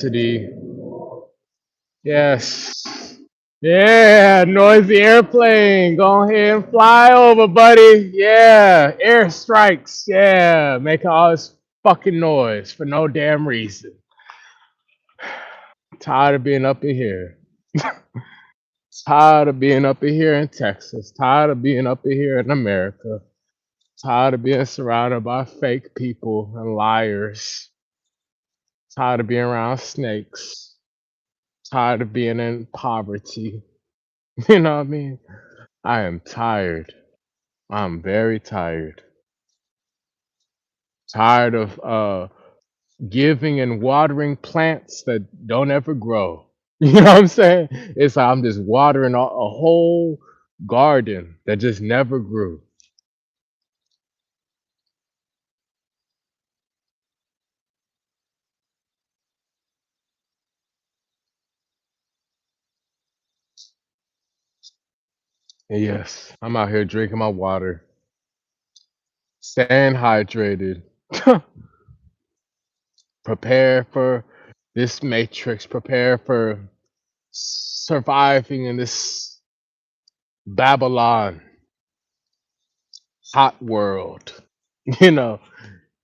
City. Yes. Yeah, noisy airplane. Go ahead and fly over, buddy. Yeah, air strikes. Yeah, making all this fucking noise for no damn reason. Tired of being up in here. Tired of being up in here in Texas. Tired of being up in here in America. Tired of being surrounded by fake people and liars. Tired of being around snakes. Tired of being in poverty. You know what I mean? I am tired. I'm very tired. Tired of giving and watering plants that don't ever grow. You know what I'm saying? It's like I'm just watering a whole garden that just never grew. And yes, I'm out here drinking my water, staying hydrated, prepare for this matrix, prepare for surviving in this Babylon hot world. You know,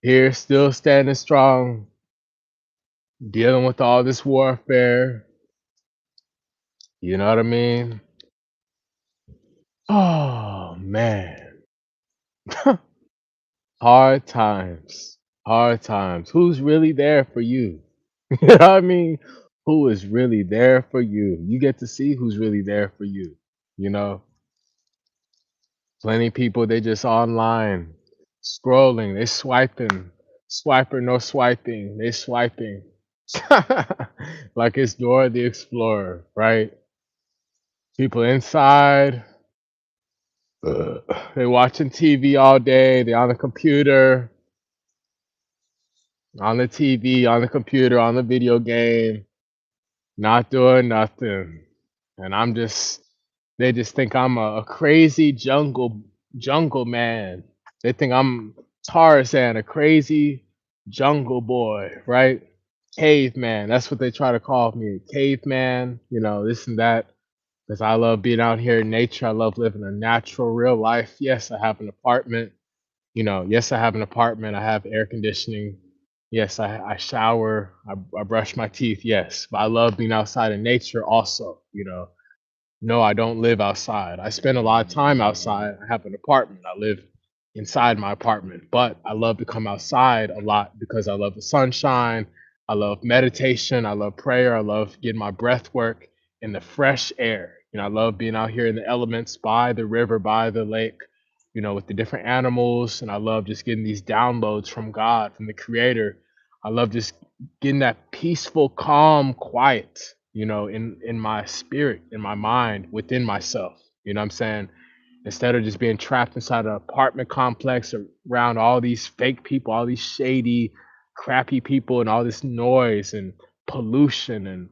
here still standing strong, dealing with all this warfare. You know what I mean? Oh man, hard times, hard times. Who's really there for you? You know what I mean? Who is really there for you? You get to see who's really there for you. You know, plenty people they just online scrolling, they swiping, swiper no swiping, they swiping. Like it's Dora the Explorer, right? People inside, ugh, they watching TV all day, they on the computer, on the TV, on the computer, on the video game, not doing nothing. And I'm just they just think I'm a crazy jungle man. They think I'm Tarzan, a crazy jungle boy, right? Caveman. That's what they try to call me. Caveman, this and that. Because I love being out here in nature. I love living a natural, real life. Yes, I have an apartment. Yes, I have an apartment. I have air conditioning. Yes, I shower. I brush my teeth. Yes, but I love being outside in nature also. No, I don't live outside. I spend a lot of time outside. I have an apartment. I live inside my apartment, but I love to come outside a lot because I love the sunshine. I love meditation. I love prayer. I love getting my breath work in the fresh air. I love being out here in the elements by the river, by the lake, with the different animals. And I love just getting these downloads from God, from the Creator. I love just getting that peaceful, calm, quiet, in my spirit, in my mind, within myself. You know what I'm saying? Instead of just being trapped inside an apartment complex around all these fake people, all these shady, crappy people, and all this noise and pollution and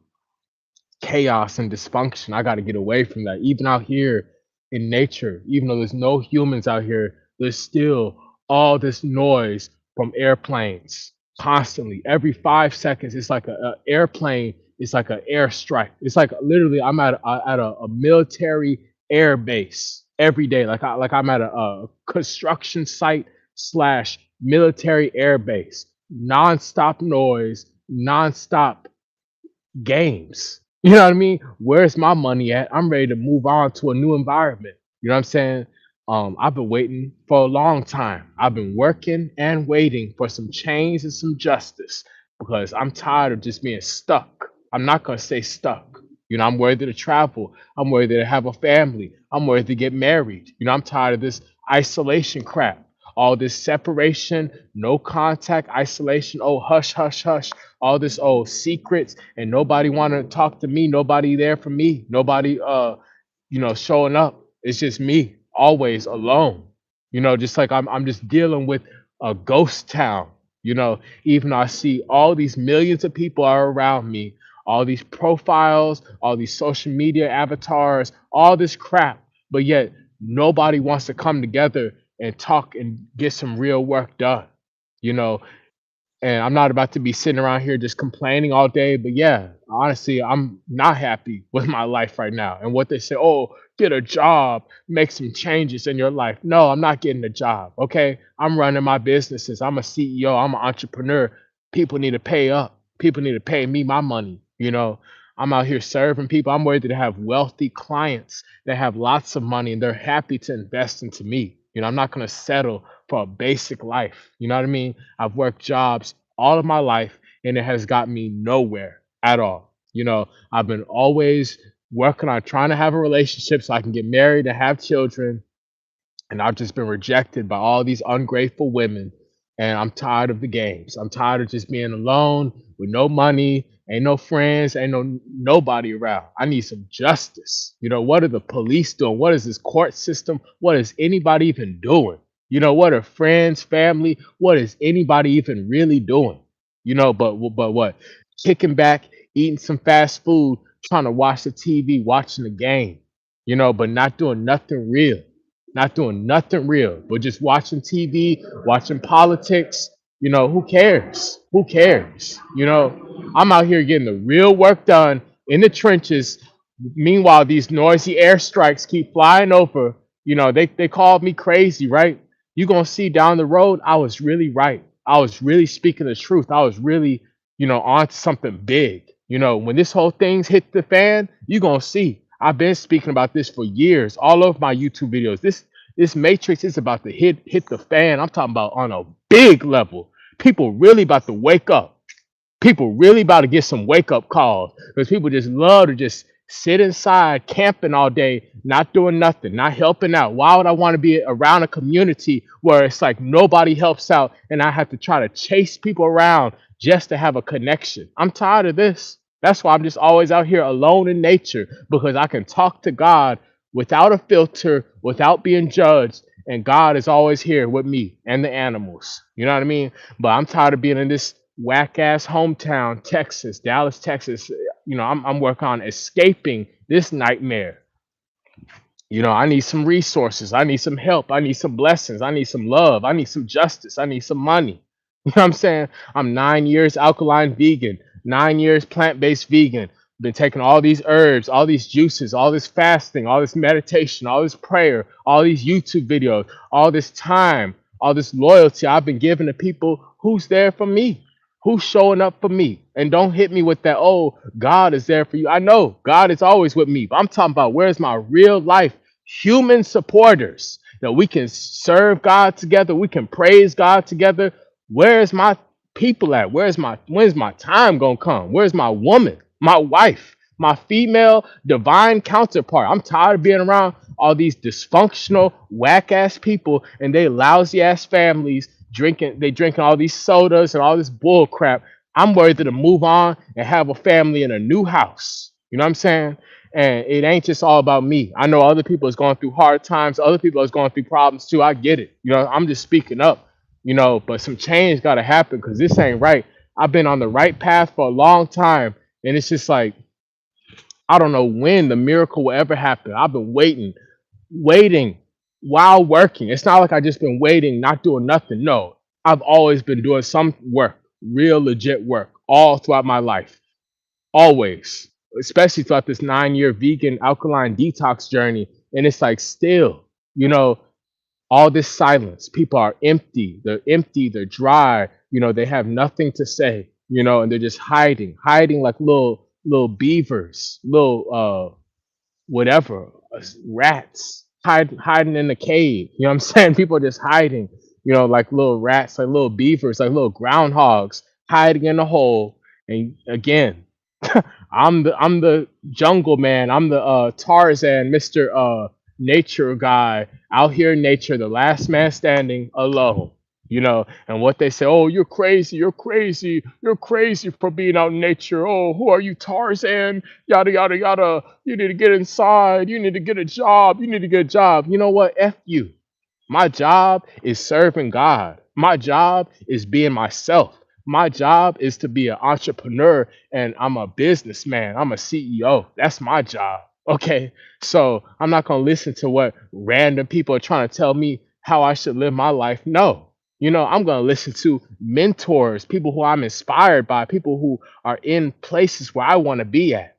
chaos and dysfunction. I got to get away from that. Even out here in nature, even though there's no humans out here, there's still all this noise from airplanes constantly. Every 5 seconds, it's like a airplane. It's like an airstrike. It's like literally, I'm at a military air base every day. I'm at a construction site slash military air base. Nonstop noise, nonstop games. You know what I mean? Where's my money at? I'm ready to move on to a new environment. You know what I'm saying? I've been waiting for a long time. I've been working and waiting for some change and some justice because I'm tired of just being stuck. I'm not gonna stay stuck. I'm worthy to travel. I'm worthy to have a family. I'm worthy to get married. I'm tired of this isolation crap. All this separation, no contact, isolation. Oh, hush, hush, hush. All this secrets, and nobody want to talk to me. Nobody there for me. Nobody showing up. It's just me, always alone. Just like I'm just dealing with a ghost town. Even though I see all these millions of people are around me, all these profiles, all these social media avatars, all this crap, but yet nobody wants to come together and talk and get some real work done. You know, and I'm not about to be sitting around here just complaining all day. But yeah, honestly, I'm not happy with my life right now. And what they say, oh, get a job, make some changes in your life. No, I'm not getting a job. Okay. I'm running my businesses. I'm a CEO. I'm an entrepreneur. People need to pay up. People need to pay me my money. I'm out here serving people. I'm ready to have wealthy clients that have lots of money and they're happy to invest into me. I'm not going to settle for a basic life. You know what I mean? I've worked jobs all of my life and it has got me nowhere at all. I've been always working on trying to have a relationship so I can get married and have children, and I've just been rejected by all these ungrateful women. And I'm tired of the games. I'm tired of just being alone with no money, ain't no friends, ain't nobody around. I need some justice. What are the police doing? What is this court system? What is anybody even doing? What are friends, family? What is anybody even really doing? But what? Kicking back, eating some fast food, trying to watch the TV, watching the game. But not doing nothing real, not doing nothing real, but just watching TV, watching politics. Who cares? Who cares? I'm out here getting the real work done in the trenches. Meanwhile, these noisy airstrikes keep flying over. They called me crazy, right? You're going to see down the road, I was really right. I was really speaking the truth. I was really, on to something big. When this whole thing's hit the fan, you're going to see. I've been speaking about this for years, all of my YouTube videos. This matrix is about to hit the fan. I'm talking about on a big level. People really about to wake up. People really about to get some wake up calls because people just love to just sit inside camping all day, not doing nothing, not helping out. Why would I want to be around a community where it's like nobody helps out and I have to try to chase people around just to have a connection? I'm tired of this. That's why I'm just always out here alone in nature, because I can talk to God without a filter, without being judged. And God is always here with me and the animals. You know what I mean? But I'm tired of being in this whack ass hometown, Texas, Dallas, Texas. I'm working on escaping this nightmare. I need some resources. I need some help. I need some blessings. I need some love. I need some justice. I need some money. You know what I'm saying? I'm 9 years alkaline vegan, 9 years plant based vegan. Been taking all these herbs, all these juices, all this fasting, all this meditation, all this prayer, all these YouTube videos, all this time, all this loyalty I've been giving to people. Who's there for me? Who's showing up for me? And don't hit me with that, oh, God is there for you. I know God is always with me, but I'm talking about where's my real life human supporters that we can serve God together, we can praise God together. Where's my people at? When's my time gonna come? Where's my woman, my wife, my female divine counterpart? I'm tired of being around all these dysfunctional, whack ass people and they lousy ass families drinking all these sodas and all this bull crap. I'm ready to move on and have a family in a new house. You know what I'm saying? And it ain't just all about me. I know other people is going through hard times. Other people is going through problems too. I get it. I'm just speaking up. But some change got to happen because this ain't right. I've been on the right path for a long time, and it's just like I don't know when the miracle will ever happen. I've been waiting while working. It's not like I just been waiting, not doing nothing. No, I've always been doing some work, real legit work, all throughout my life. Always, especially throughout this 9 year vegan alkaline detox journey. And it's like still, you know, all this silence. People are empty. They're empty. They're dry. They have nothing to say. And they're just hiding like little beavers, little whatever, rats hiding in the cave. You know what I'm saying? People are just hiding, like little rats, like little beavers, like little groundhogs hiding in a hole. And again, I'm the jungle man. I'm the Tarzan, Mr. Nature guy out here in nature, the last man standing alone. And what they say, oh, you're crazy for being out in nature. Oh, who are you, Tarzan? Yada, yada, yada. You need to get inside. You need to get a job. You need to get a job. You know what? F you. My job is serving God. My job is being myself. My job is to be an entrepreneur and I'm a businessman. I'm a CEO. That's my job. Okay. So I'm not going to listen to what random people are trying to tell me how I should live my life. No. I'm going to listen to mentors, people who I'm inspired by, people who are in places where I want to be at,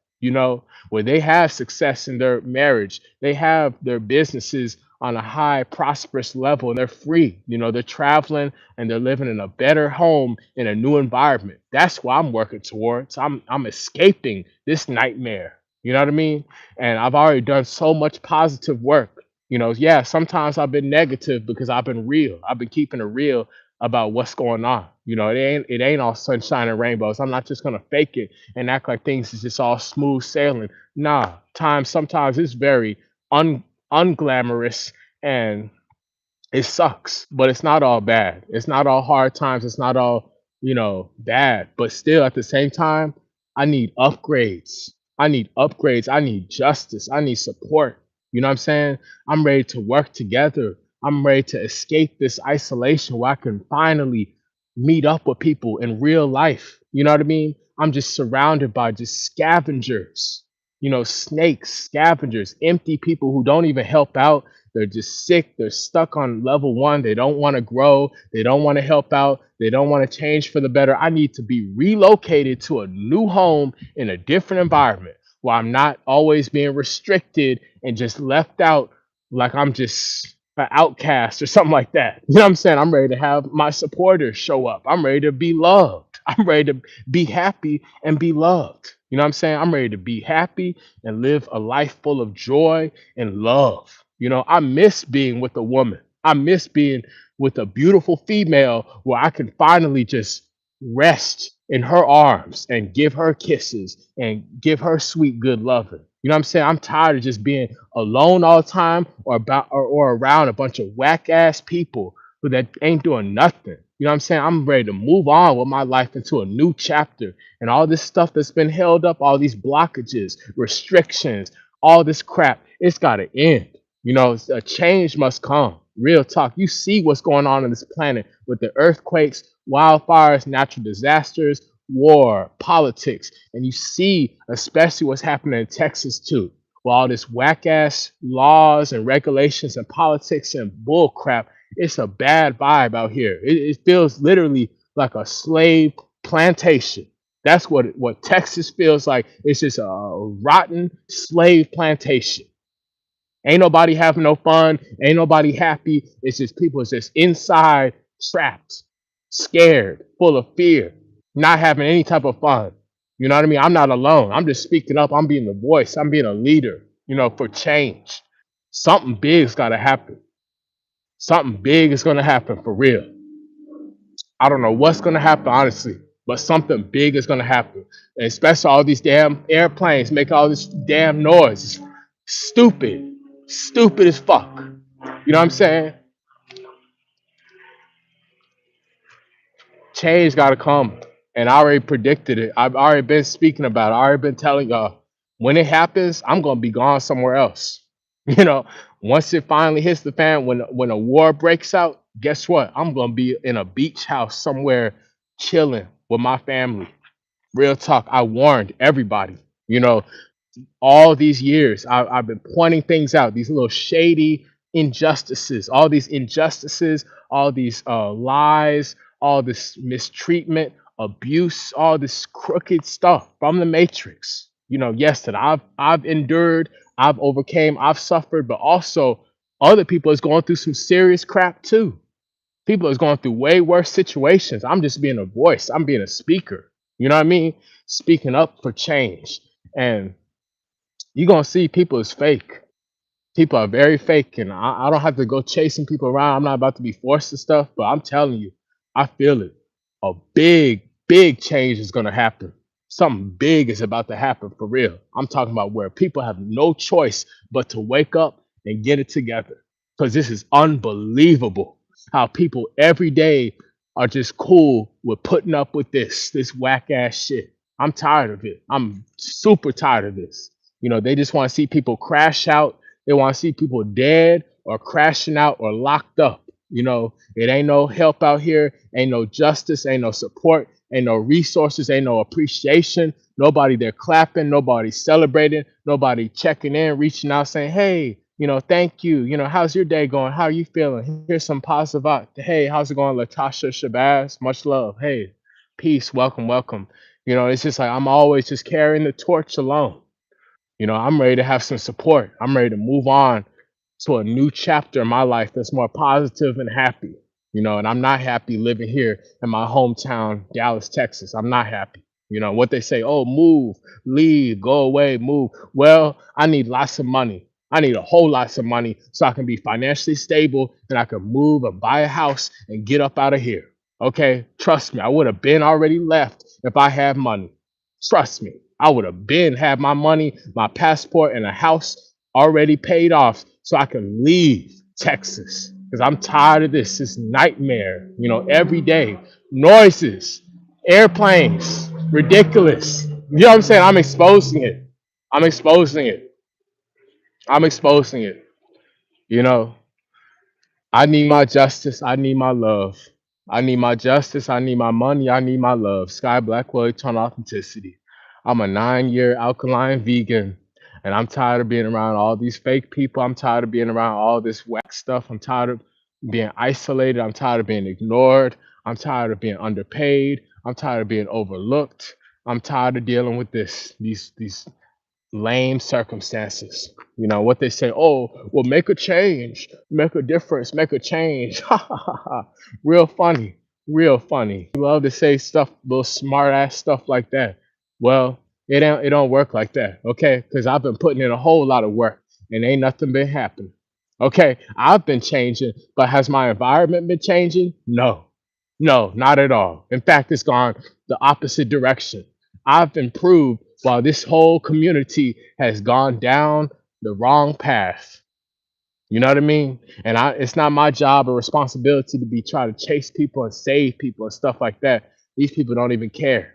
where they have success in their marriage, they have their businesses on a high, prosperous level, and they're free. They're traveling and they're living in a better home in a new environment. That's what I'm working towards. I'm escaping this nightmare. You know what I mean? And I've already done so much positive work. Yeah, sometimes I've been negative because I've been real. I've been keeping it real about what's going on. It ain't all sunshine and rainbows. I'm not just gonna fake it and act like things is just all smooth sailing. Nah, sometimes it's very un unglamorous, and it sucks, but it's not all bad. It's not all hard times. It's not all, bad. But still, at the same time, I need upgrades. I need upgrades. I need justice. I need support. You know what I'm saying? I'm ready to work together. I'm ready to escape this isolation where I can finally meet up with people in real life. You know what I mean? I'm just surrounded by just scavengers, snakes, scavengers, empty people who don't even help out. They're just sick. They're stuck on level one. They don't want to grow. They don't want to help out. They don't want to change for the better. I need to be relocated to a new home in a different environment where I'm not always being restricted and just left out like I'm just an outcast or something like that. You know what I'm saying? I'm ready to have my supporters show up. I'm ready to be loved. I'm ready to be happy and be loved. You know what I'm saying? I'm ready to be happy and live a life full of joy and love. I miss being with a woman. I miss being with a beautiful female where I can finally just rest in her arms and give her kisses and give her sweet, good loving. You know what I'm saying? I'm tired of just being alone all the time or around a bunch of whack ass people who that ain't doing nothing. You know what I'm saying? I'm ready to move on with my life into a new chapter. And all this stuff that's been held up, all these blockages, restrictions, all this crap, it's got to end. A change must come. Real talk. You see what's going on this planet with the earthquakes, wildfires, natural disasters, war, politics, and you see especially what's happening in Texas too. With all this whack ass laws and regulations and politics and bull crap, it's a bad vibe out here. It feels literally like a slave plantation. That's what Texas feels like. It's just a rotten slave plantation. Ain't nobody having no fun. Ain't nobody happy. It's just people is just inside, trapped, scared, full of fear, not having any type of fun. You know what I mean? I'm not alone. I'm just speaking up. I'm being the voice. I'm being a leader, for change. Something big's got to happen. Something big is going to happen for real. I don't know what's going to happen, honestly, but something big is going to happen. And especially all these damn airplanes make all this damn noise. It's stupid. Stupid as fuck. You know what I'm saying? Change got to come. And I already predicted it. I've already been speaking about it. I already been telling y'all when it happens, I'm going to be gone somewhere else. You know, once it finally hits the fan, when a war breaks out, guess what? I'm going to be in a beach house somewhere chilling with my family. Real talk. I warned everybody. You know, all these years I've been pointing things out, these little shady injustices, all these injustices, all these lies, all this mistreatment, abuse, all this crooked stuff from the matrix. Yes, that I've endured, I've overcame, I've suffered, but also other people is going through some serious crap too. People is going through way worse situations. I'm just being a voice, I'm being a speaker. You know what I mean? Speaking up for change. And you're gonna see people is fake. People are very fake, and I don't have to go chasing people around. I'm not about to be forced to stuff, but I'm telling you, I feel it. A big, big change is gonna happen. Something big is about to happen for real. I'm talking about where people have no choice but to wake up and get it together. Because this is unbelievable how people every day are just cool with putting up with this whack ass shit. I'm tired of it. I'm super tired of this. They just want to see people crash out. They want to see people dead or crashing out or locked up. It ain't no help out here. Ain't no justice. Ain't no support. Ain't no resources. Ain't no appreciation. Nobody there clapping. Nobody celebrating. Nobody checking in, reaching out, saying, "Hey, Thank you. How's your day going? How are you feeling? Here's some positive vibe. Hey, how's it going, Latasha Shabazz? Much love. Hey, peace. Welcome, welcome. It's just like I'm always just carrying the torch alone. I'm ready to have some support. I'm ready to move on to a new chapter in my life that's more positive and happy. And I'm not happy living here in my hometown, Dallas, Texas. I'm not happy. What they say, oh, move, leave, go away, move. Well, I need lots of money. I need a whole lots of money so I can be financially stable and I can move and buy a house and get up out of here. Okay, trust me, I would have been already left if I had money. Trust me, I would have been had my money, my passport, and a house already paid off so I can leave Texas. Because I'm tired of this nightmare, every day. Noises, airplanes, ridiculous. You know what I'm saying? I'm exposing it. I'm exposing it. I'm exposing it. You know, I need my justice. I need my love. I need my justice. I need my money. I need my love. Sky Blackwell, Eternal Authenticity. I'm a 9-year alkaline vegan, and I'm tired of being around all these fake people. I'm tired of being around all this whack stuff. I'm tired of being isolated. I'm tired of being ignored. I'm tired of being underpaid. I'm tired of being overlooked. I'm tired of dealing with these lame circumstances. What they say, oh, well, make a change, make a difference, make a change. Ha ha ha ha. Real funny, real funny. You love to say stuff, little smart ass stuff like that. Well, it don't work like that, okay? Because I've been putting in a whole lot of work and ain't nothing been happening. Okay, I've been changing, but has my environment been changing? No, no, not at all. In fact, it's gone the opposite direction. I've improved while this whole community has gone down the wrong path. You know what I mean? And it's not my job or responsibility to be trying to chase people and save people and stuff like that. These people don't even care.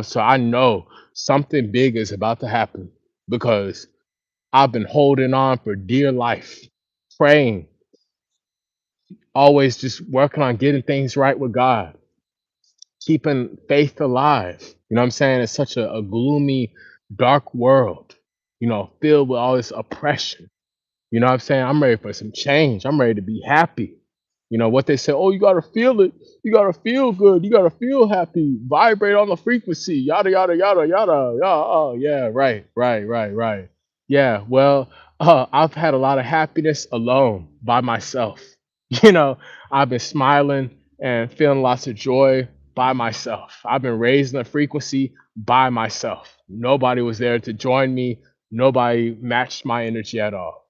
So I know something big is about to happen because I've been holding on for dear life, praying, always just working on getting things right with God, keeping faith alive. You know what I'm saying? It's such a gloomy, dark world, filled with all this oppression. You know what I'm saying? I'm ready for some change. I'm ready to be happy. What they say, oh, you gotta feel it. You gotta feel good. You gotta feel happy. Vibrate on the frequency. Yada yada yada yada. Yeah, oh yeah, right, right, right, right. Yeah, well, I've had a lot of happiness alone by myself. You know, I've been smiling and feeling lots of joy by myself. I've been raising the frequency by myself. Nobody was there to join me. Nobody matched my energy at all.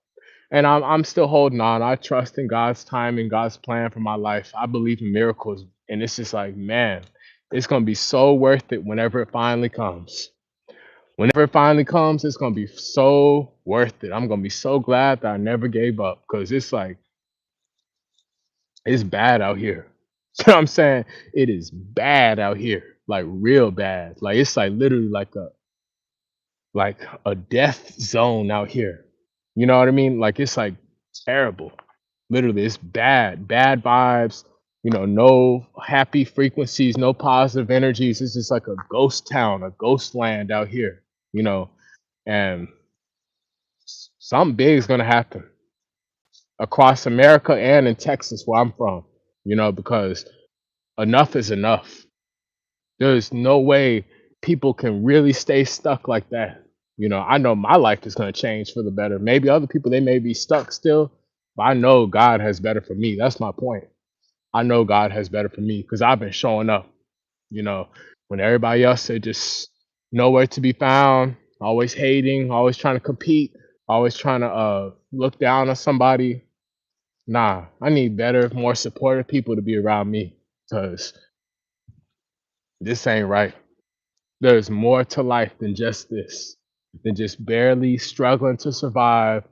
And I'm still holding on. I trust in God's time and God's plan for my life. I believe in miracles. And it's just like, man, it's gonna be so worth it whenever it finally comes. Whenever it finally comes, it's gonna be so worth it. I'm gonna be so glad that I never gave up because it's like it's bad out here. You know what I'm saying? It is bad out here. Like real bad. Like it's like literally like a death zone out here. You know what I mean? Like it's like terrible. Literally, it's bad, bad vibes. No happy frequencies, no positive energies. It's just like a ghost town, a ghost land out here. You know, and something big is gonna happen across America and in Texas, where I'm from. Because enough is enough. There's no way people can really stay stuck like that. I know my life is going to change for the better. Maybe other people, they may be stuck still, but I know God has better for me. That's my point. I know God has better for me because I've been showing up, you know, when everybody else is just nowhere to be found, always hating, always trying to compete, always trying to look down on somebody. Nah, I need better, more supportive people to be around me because this ain't right. There's more to life than just this, than just barely struggling to survive,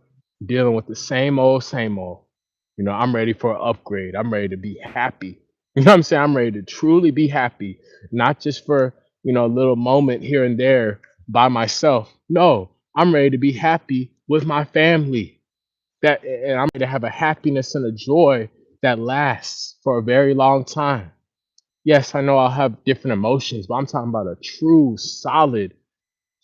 dealing with the same old, same old. I'm ready for an upgrade. I'm ready to be happy. You know what I'm saying? I'm ready to truly be happy, not just for, a little moment here and there by myself. No, I'm ready to be happy with my family. And I'm ready to have a happiness and a joy that lasts for a very long time. Yes, I know I'll have different emotions, but I'm talking about a true, solid,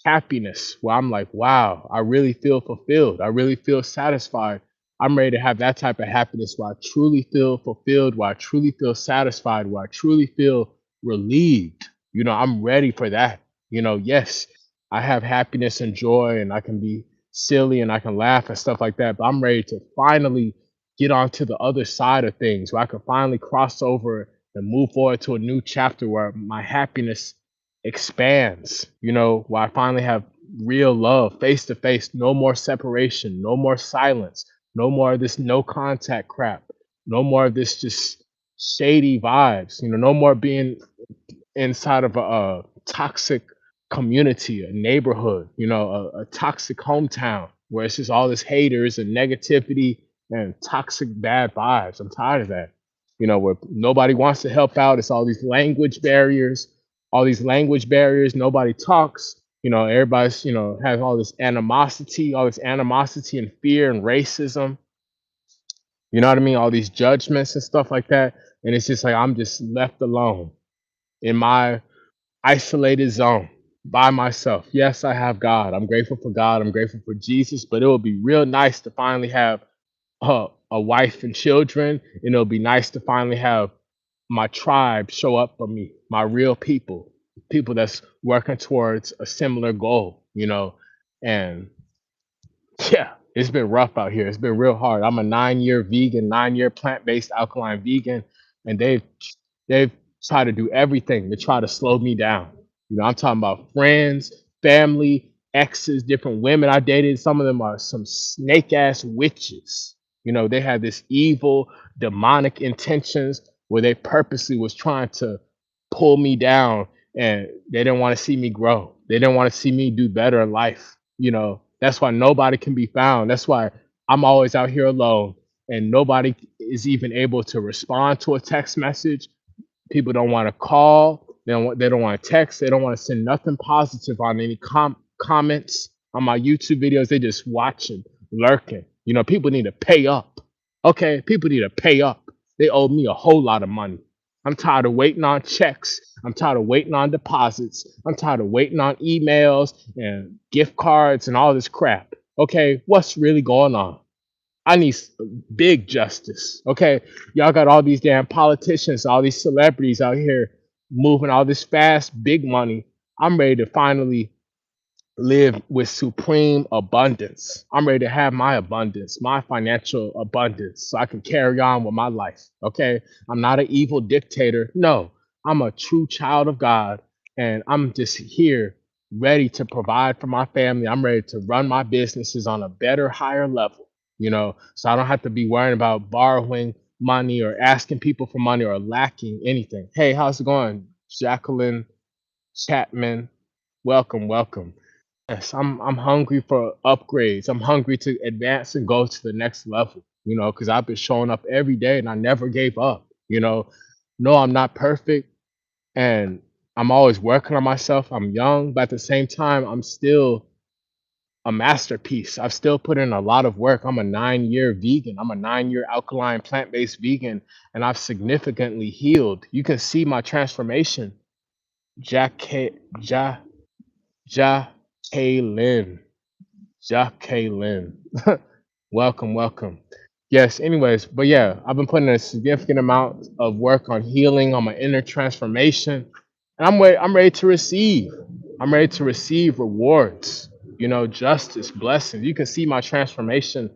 happiness where I'm like, wow, I really feel fulfilled. I really feel satisfied. I'm ready to have that type of happiness where I truly feel fulfilled, where I truly feel satisfied, where I truly feel relieved. I'm ready for that. Yes, I have happiness and joy and I can be silly and I can laugh and stuff like that, but I'm ready to finally get onto the other side of things where I can finally cross over and move forward to a new chapter where my happiness expands, where I finally have real love face to face, no more separation, no more silence, no more of this no contact crap, no more of this just shady vibes, no more being inside of a toxic community, a neighborhood, a toxic hometown where it's just all this haters and negativity and toxic bad vibes. I'm tired of that. Where nobody wants to help out. It's all these language barriers. Nobody talks. Everybody's, has all this animosity and fear and racism. You know what I mean? All these judgments and stuff like that. And it's just like I'm just left alone in my isolated zone by myself. Yes, I have God. I'm grateful for God. I'm grateful for Jesus. But it would be real nice to finally have a wife and children. And it'll be nice to finally have my tribe show up for me, my real people that's working towards a similar goal. And yeah, it's been rough out here. It's been real hard. I'm a 9-year vegan, 9-year plant-based alkaline vegan, and they've tried to do everything to try to slow me down. I'm talking about friends, family, exes, different women I dated. Some of them are some snake ass witches. They had this evil, demonic intentions where they purposely was trying to pull me down and they didn't want to see me grow. They didn't want to see me do better in life. That's why nobody can be found. That's why I'm always out here alone and nobody is even able to respond to a text message. People don't want to call. They don't want to text. They don't want to send nothing positive on any comments on my YouTube videos. They just watching, lurking. People need to pay up. Okay, people need to pay up. They owe me a whole lot of money. I'm tired of waiting on checks. I'm tired of waiting on deposits. I'm tired of waiting on emails and gift cards and all this crap. Okay, what's really going on? I need big justice. Okay, y'all got all these damn politicians, all these celebrities out here moving all this fast, big money. I'm ready to finally live with supreme abundance. I'm ready to have my abundance, my financial abundance, so I can carry on with my life. Okay, I'm not an evil dictator. No, I'm a true child of God, and I'm just here ready to provide for my family. I'm ready to run my businesses on a better, higher level, so I don't have to be worrying about borrowing money or asking people for money or lacking anything. Hey, how's it going, Jacqueline Chapman? Welcome, welcome. Yes, I'm hungry for upgrades. I'm hungry to advance and go to the next level, because I've been showing up every day and I never gave up. No, I'm not perfect and I'm always working on myself. I'm young, but at the same time, I'm still a masterpiece. I've still put in a lot of work. I'm a 9-year vegan. I'm a 9-year alkaline plant-based vegan, and I've significantly healed. You can see my transformation. Jack Ja Ja Kaylin. Jacqueline. Welcome, welcome. Yes, anyways, but yeah, I've been putting a significant amount of work on healing, on my inner transformation, and I'm ready to receive. I'm ready to receive rewards, justice, blessings. You can see my transformation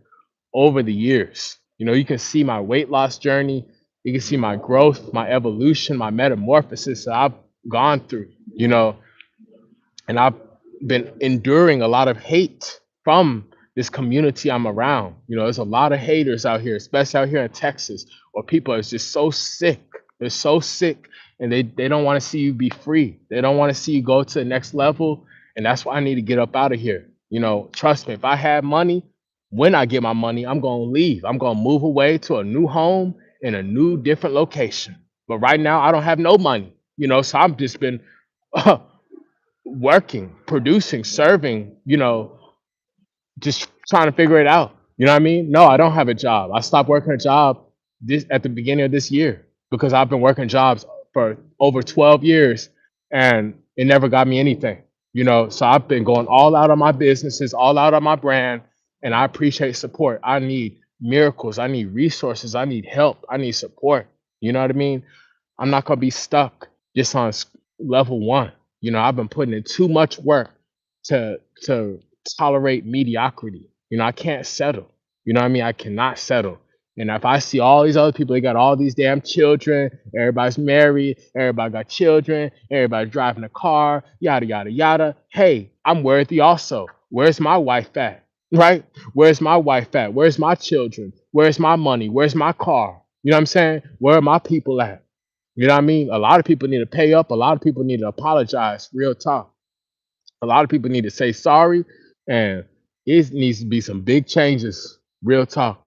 over the years. You can see my weight loss journey. You can see my growth, my evolution, my metamorphosis that I've gone through, and I've been enduring a lot of hate from this community I'm around. There's a lot of haters out here, especially out here in Texas, where people are just so sick. They're so sick and they don't want to see you be free. They don't want to see you go to the next level. And that's why I need to get up out of here. Trust me, if I had money, when I get my money, I'm going to leave. I'm going to move away to a new home in a new, different location. But right now, I don't have no money, so I've just been working, producing, serving, just trying to figure it out. You know what I mean? No, I don't have a job. I stopped working a job this at the beginning of this year because I've been working jobs for over 12 years and it never got me anything. So I've been going all out on my businesses, all out on my brand, and I appreciate support. I need miracles. I need resources. I need help. I need support. You know what I mean? I'm not gonna be stuck just on level one. I've been putting in too much work to tolerate mediocrity. I can't settle. You know what I mean? I cannot settle. And if I see all these other people, they got all these damn children, everybody's married, everybody got children, everybody driving a car, yada yada yada. Hey, I'm worthy also. Where's my wife at? Right? Where's my wife at? Where's my children? Where's my money? Where's my car? You know what I'm saying? Where are my people at? You know what I mean? A lot of people need to pay up. A lot of people need to apologize. Real talk. A lot of people need to say sorry, and it needs to be some big changes. Real talk.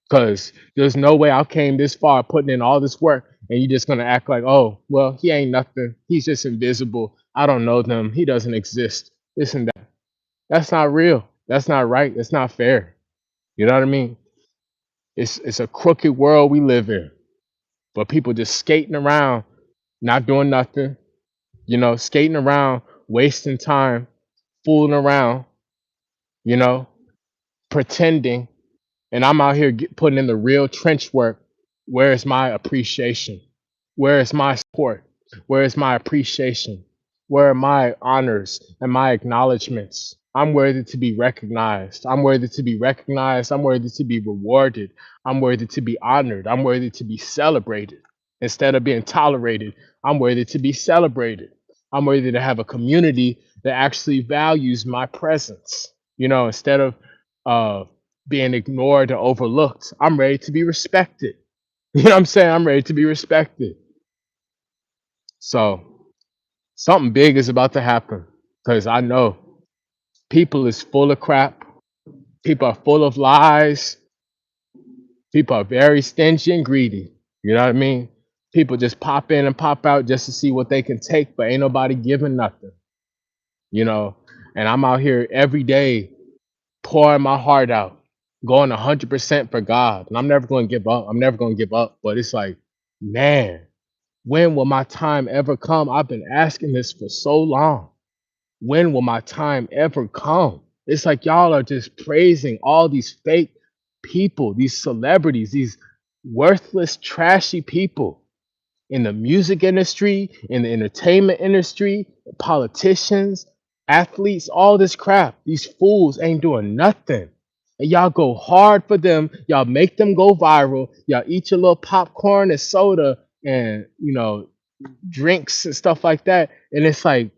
Because there's no way I came this far putting in all this work, and you're just gonna act like, oh, well, he ain't nothing. He's just invisible. I don't know them. He doesn't exist. This and that. That's not real. That's not right. That's not fair. You know what I mean? It's a crooked world we live in, but people just skating around, not doing nothing. Skating around, wasting time, fooling around, you know, pretending, and I'm out here putting in the real trench work. Where is my appreciation? Where is my support? Where is my appreciation? Where are my honors and my acknowledgments? I'm worthy to be recognized. I'm worthy to be recognized. I'm worthy to be rewarded. I'm worthy to be honored. I'm worthy to be celebrated. Instead of being tolerated, I'm worthy to be celebrated. I'm worthy to have a community that actually values my presence. Instead of uh, being ignored or overlooked, I'm ready to be respected. You know what I'm saying? I'm ready to be respected. So something big is about to happen because I know people is full of crap. People are full of lies. People are very stingy and greedy. You know what I mean? People just pop in and pop out just to see what they can take, but ain't nobody giving nothing. You know, and I'm out here every day pouring my heart out, going 100% for God. And I'm never going to give up. I'm never going to give up. But it's like, man, when will my time ever come? I've been asking this for so long. When will my time ever come? It's like y'all are just praising all these fake people, these celebrities, these worthless, trashy people in the music industry, in the entertainment industry, politicians, athletes, all this crap. These fools ain't doing nothing. And y'all go hard for them. Y'all make them go viral. Y'all eat your little popcorn and soda and, drinks and stuff like that. And it's like,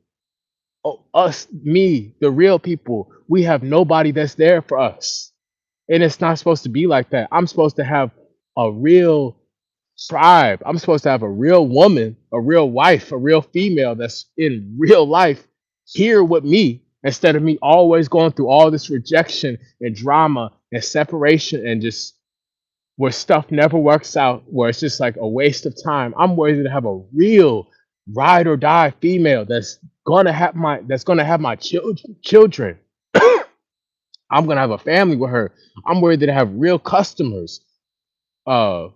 oh, us, me, the real people, we have nobody that's there for us. And it's not supposed to be like that. I'm supposed to have a real tribe. I'm supposed to have a real woman, a real wife, a real female that's in real life here with me instead of me always going through all this rejection and drama and separation and just where stuff never works out, where it's just like a waste of time. I'm worthy to have a real ride or die female that's gonna have my children. I'm gonna have a family with her. I'm worthy to have real customers, uh,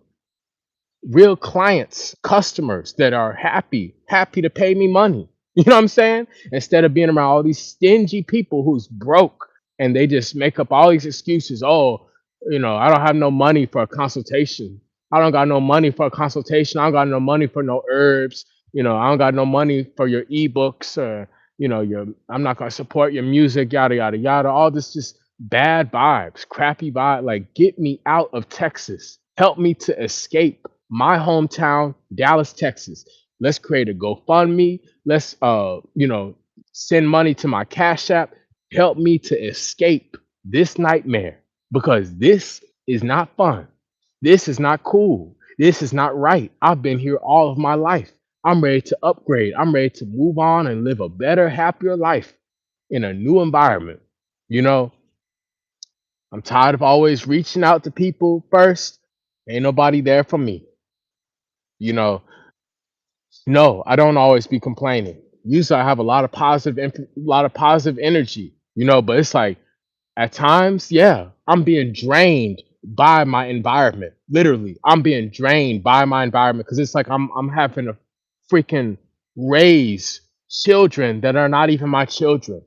real clients, customers that are happy to pay me money. You know what I'm saying? Instead of being around all these stingy people who's broke and they just make up all these excuses. Oh, I don't have no money for a consultation. I don't got no money for a consultation. I don't got no money for no herbs. I don't got no money for your ebooks or, your I'm not gonna support your music, yada yada yada. All this just bad vibes, crappy vibe. Like, get me out of Texas. Help me to escape my hometown, Dallas, Texas. Let's create a GoFundMe. Let's send money to my Cash App. Help me to escape this nightmare because this is not fun. This is not cool. This is not right. I've been here all of my life. I'm ready to upgrade. I'm ready to move on and live a better, happier life in a new environment. You know, I'm tired of always reaching out to people first. Ain't nobody there for me. You know, no, I don't always be complaining. Usually I have a lot of positive energy, but it's like at times, yeah, I'm being drained by my environment. Literally, I'm being drained by my environment because it's like I'm having to freaking raise children that are not even my children.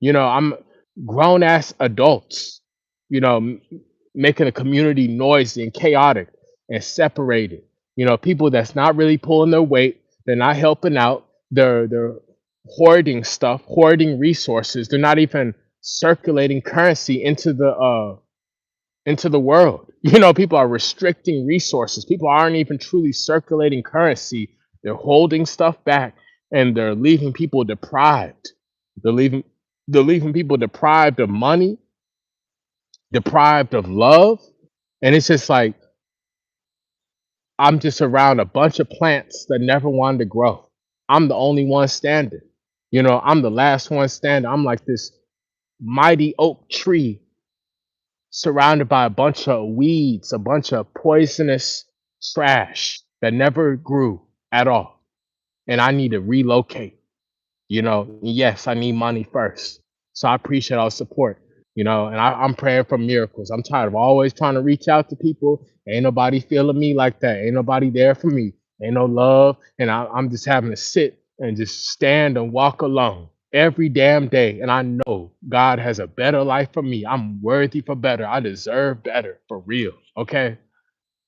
I'm grown ass adults, making a community noisy and chaotic and separated. People that's not really pulling their weight. They're not helping out. They're hoarding stuff, hoarding resources. They're not even circulating currency into the world. People are restricting resources. People aren't even truly circulating currency. They're holding stuff back and they're leaving people deprived. They're leaving they're leaving people deprived of money, deprived of love. And it's just like I'm just around a bunch of plants that never wanted to grow. I'm the only one standing. I'm the last one standing. I'm like this mighty oak tree surrounded by a bunch of weeds, a bunch of poisonous trash that never grew at all. And I need to relocate. Yes, I need money first. So I appreciate all the support, and I'm praying for miracles. I'm tired of always trying to reach out to people. Ain't nobody feeling me like that. Ain't nobody there for me. Ain't no love. And I'm just having to sit and just stand and walk alone every damn day. And I know God has a better life for me. I'm worthy for better. I deserve better for real. Okay.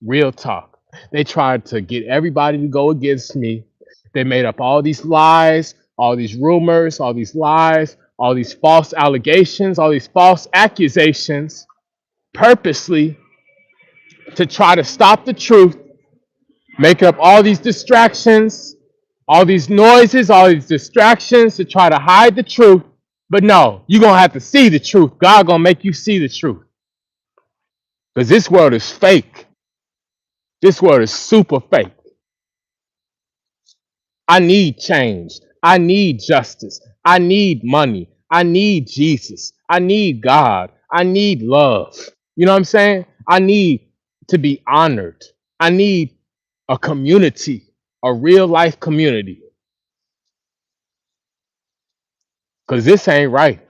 Real talk. They tried to get everybody to go against me. They made up all these lies, all these rumors, all these lies, all these false allegations, all these false accusations purposely to try to stop the truth, making up all these distractions, all these noises, all these distractions to try to hide the truth. But no, you're going to have to see the truth. God going to make you see the truth. Because this world is fake. This world is super fake. I need change. I need justice. I need money. I need Jesus. I need God. I need love. You know what I'm saying? I need to be honored. I need a community, a real life community. Because this ain't right.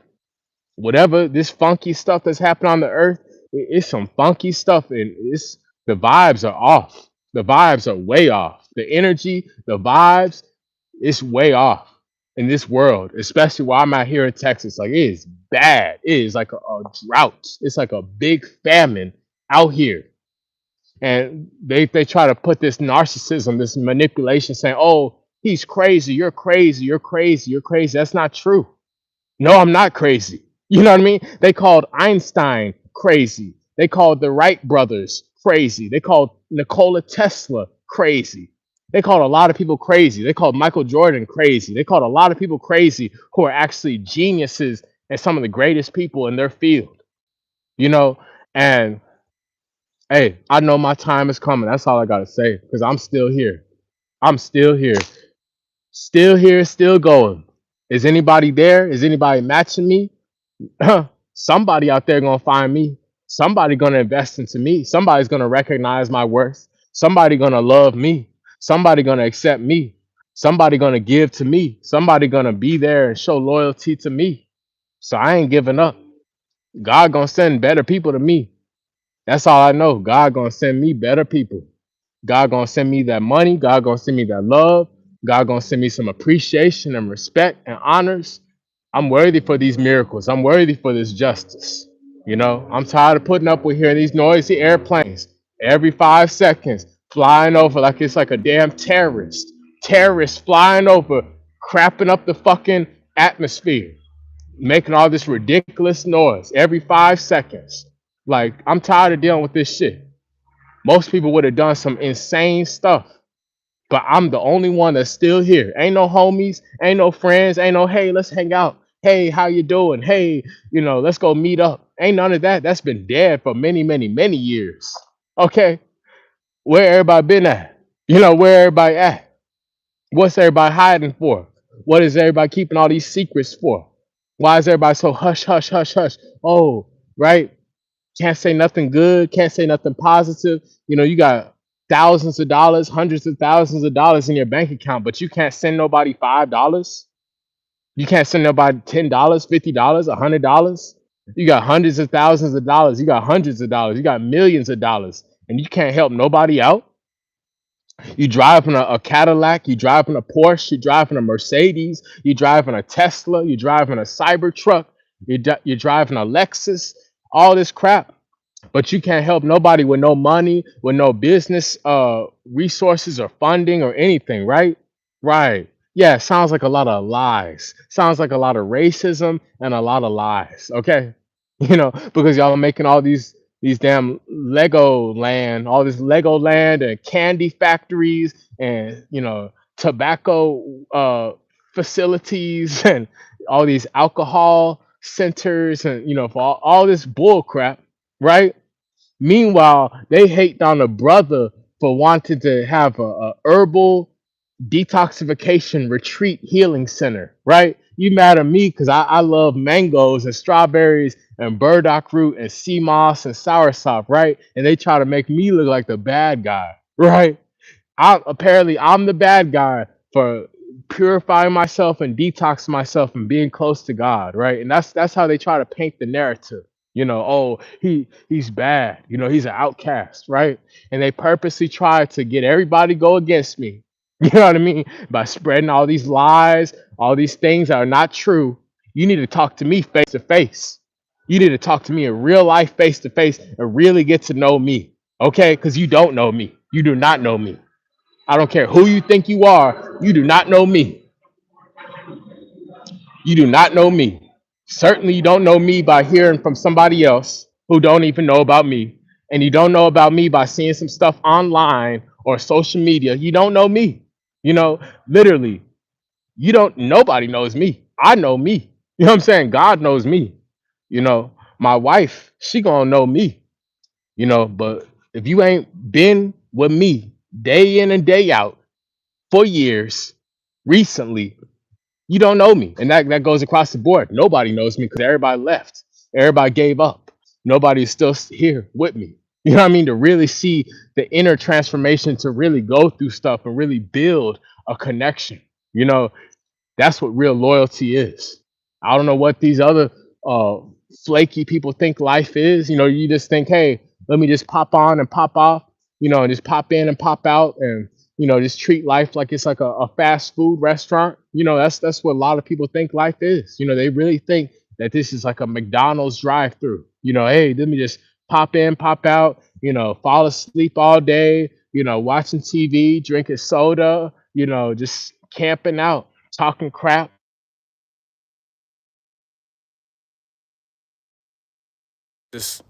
Whatever this funky stuff that's happening on the earth, it's some funky stuff, and the vibes are off. The vibes are way off. The energy, the vibes, it's way off in this world, especially while I'm out here in Texas. Like, it is bad. It is like a drought. It's like a big famine out here. And they try to put this narcissism, this manipulation, saying, "Oh, he's crazy. You're crazy. You're crazy. You're crazy." That's not true. No, I'm not crazy. You know what I mean? They called Einstein crazy. They called the Wright brothers crazy. They called Nikola Tesla crazy. They called a lot of people crazy. They called Michael Jordan crazy. They called a lot of people crazy who are actually geniuses and some of the greatest people in their field. You know, and hey, I know my time is coming. That's all I gotta say. Because I'm still here. I'm still here. Still here, still going. Is anybody there? Is anybody matching me? Somebody out there gonna find me. Somebody gonna invest into me. Somebody's gonna recognize my worth. Somebody gonna love me. Somebody gonna accept me. Somebody gonna give to me. Somebody gonna be there and show loyalty to me. So I ain't giving up. God gonna send better people to me. That's all I know. God gonna send me better people. God gonna send me that money. God gonna send me that love. God gonna send me some appreciation and respect and honors. I'm worthy for these miracles. I'm worthy for this justice. I'm tired of putting up with hearing these noisy airplanes every 5 seconds flying over like it's like a damn terrorist. Terrorists flying over, crapping up the fucking atmosphere, making all this ridiculous noise every 5 seconds. Like, I'm tired of dealing with this shit. Most people would have done some insane stuff, but I'm the only one that's still here. Ain't no homies, ain't no friends, ain't no, hey, let's hang out. Hey, how you doing? Hey, let's go meet up. Ain't none of that. That's been dead for many, many, many years. Okay, where everybody been at? Where everybody at? What's everybody hiding for? What is everybody keeping all these secrets for? Why is everybody so hush, hush, hush, hush? Oh, right. Can't say nothing good. Can't say nothing positive. You got thousands of dollars, hundreds of thousands of dollars in your bank account, but you can't send nobody $5. You can't send nobody $10, $50, $100. You got hundreds of thousands of dollars. You got hundreds of dollars. You got millions of dollars, and you can't help nobody out. You driving a Cadillac, you driving a Porsche, you driving a Mercedes, you driving a Tesla, you driving a Cybertruck, you're driving a Lexus, all this crap. But you can't help nobody with no money, with no business resources or funding or anything, right? Right. Yeah, it sounds like a lot of lies. Sounds like a lot of racism and a lot of lies. Okay. Because y'all are making all these damn Lego land, all this Lego land and candy factories and tobacco facilities and all these alcohol centers and for all this bull crap, right? Meanwhile, they hate on a brother for wanting to have a herbal detoxification retreat healing center, right? You mad at me because I love mangoes and strawberries and burdock root and sea moss and soursop, right? And they try to make me look like the bad guy, right? I'm the bad guy for purifying myself and detoxing myself and being close to God, right? And that's how they try to paint the narrative. Oh, he's bad. He's an outcast, right? And they purposely try to get everybody go against me. You know what I mean? By spreading all these lies, all these things that are not true. You need to talk to me face to face. You need to talk to me in real life, face to face, and really get to know me. Okay? Because you don't know me. You do not know me. I don't care who you think you are. You do not know me. You do not know me. Certainly, you don't know me by hearing from somebody else who don't even know about me. And you don't know about me by seeing some stuff online or social media. You don't know me. You know, literally, nobody knows me. I know me. You know what I'm saying? God knows me. My wife, she gonna know me. But if you ain't been with me day in and day out for years, recently, you don't know me. And that goes across the board. Nobody knows me because everybody left. Everybody gave up. Nobody's still here with me. You know what I mean? To really see the inner transformation, to really go through stuff and really build a connection. You know, that's what real loyalty is. I don't know what these other uh, flaky people think life is. You just think, hey, let me just pop on and pop off, and just pop in and pop out, and just treat life like it's like a fast food restaurant. That's what a lot of people think life is. They really think that this is like a McDonald's drive-through. Hey, let me just pop in, pop out. Fall asleep all day. Watching TV, drinking soda. Just camping out, talking crap. Just